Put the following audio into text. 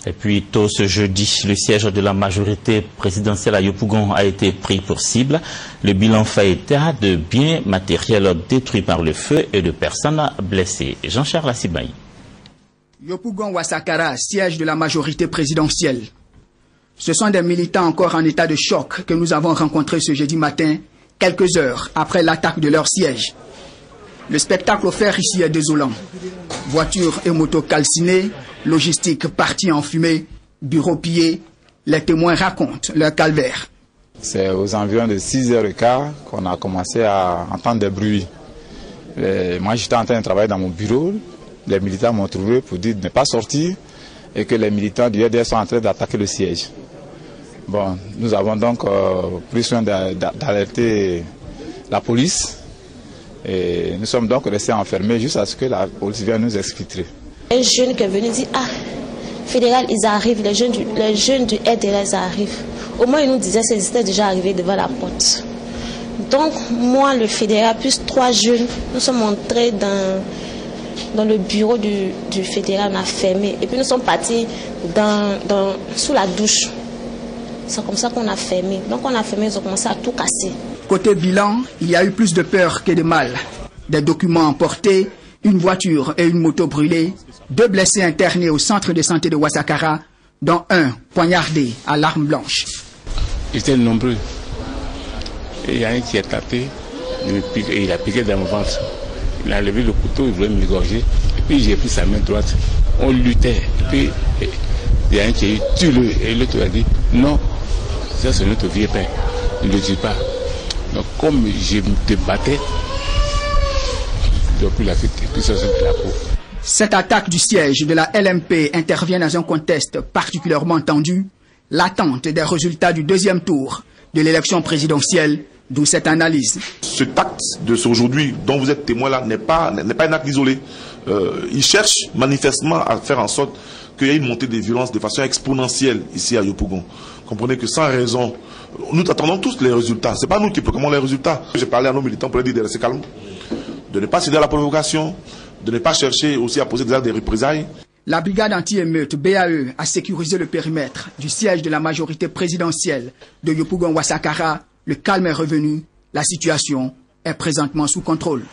Et puis tôt ce jeudi, le siège de la majorité présidentielle à Yopougon a été pris pour cible. Le bilan fait état de biens matériels détruits par le feu et de personnes blessées. Jean-Charles Asibaï. Yopougon-Ouassakara, siège de la majorité présidentielle. Ce sont des militants encore en état de choc que nous avons rencontrés ce jeudi matin, quelques heures après l'attaque de leur siège. Le spectacle offert ici est désolant. Voitures et motos calcinées, logistique partie en fumée, bureaux pillés, les témoins racontent leur calvaire. C'est aux environs de 6h15 qu'on a commencé à entendre des bruits. Moi j'étais en train de travailler dans mon bureau, les militants m'ont trouvé pour dire de ne pas sortir et que les militants du EDS sont en train d'attaquer le siège. Bon, nous avons donc pris soin d'alerter la police. Et nous sommes donc restés enfermés jusqu'à ce que la police vienne nous exfiltrer. Un jeune qui est venu dire, ah, fédéral, ils arrivent, les jeunes du RDS arrivent. Au moins, ils nous disaient qu'ils étaient déjà arrivés devant la porte. Donc, moi, le fédéral, plus 3 jeunes, nous sommes entrés dans le bureau du fédéral, on a fermé. Et puis, nous sommes partis sous la douche. C'est comme ça qu'on a fermé. Donc, on a fermé, ils ont commencé à tout casser. Côté bilan, il y a eu plus de peur que de mal. Des documents emportés, une voiture et une moto brûlées, 2 blessés internés au centre de santé de Ouassakara, dont un poignardé à l'arme blanche. Ils étaient nombreux. Et il y a un qui a tapé, et il a piqué dans mon ventre. Il a levé le couteau, il voulait m'égorger. Et puis j'ai pris sa main droite. On luttait. Et puis il y a un qui a dit tue-le. Et l'autre a dit non, ça c'est notre vieux père. Ne le tue pas. Donc comme je me débattais, j'ai pris la fuite et puis ça c'est la peau. Cette attaque du siège de la LMP intervient dans un contexte particulièrement tendu, l'attente des résultats du 2e tour de l'élection présidentielle, d'où cette analyse. Cet acte de ce aujourd'hui dont vous êtes témoin là n'est pas un acte isolé. Il cherche manifestement à faire en sorte qu'il y ait une montée des violences de façon exponentielle ici à Yopougon. Comprenez que sans raison, nous attendons tous les résultats. Ce n'est pas nous qui proclamons les résultats. J'ai parlé à nos militants pour leur dire de rester calmes, de ne pas céder à la provocation, de ne pas chercher aussi à poser des actes de représailles. La brigade anti-émeute BAE a sécurisé le périmètre du siège de la majorité présidentielle de Yopougon-Ouassakara. Le calme est revenu. La situation est présentement sous contrôle.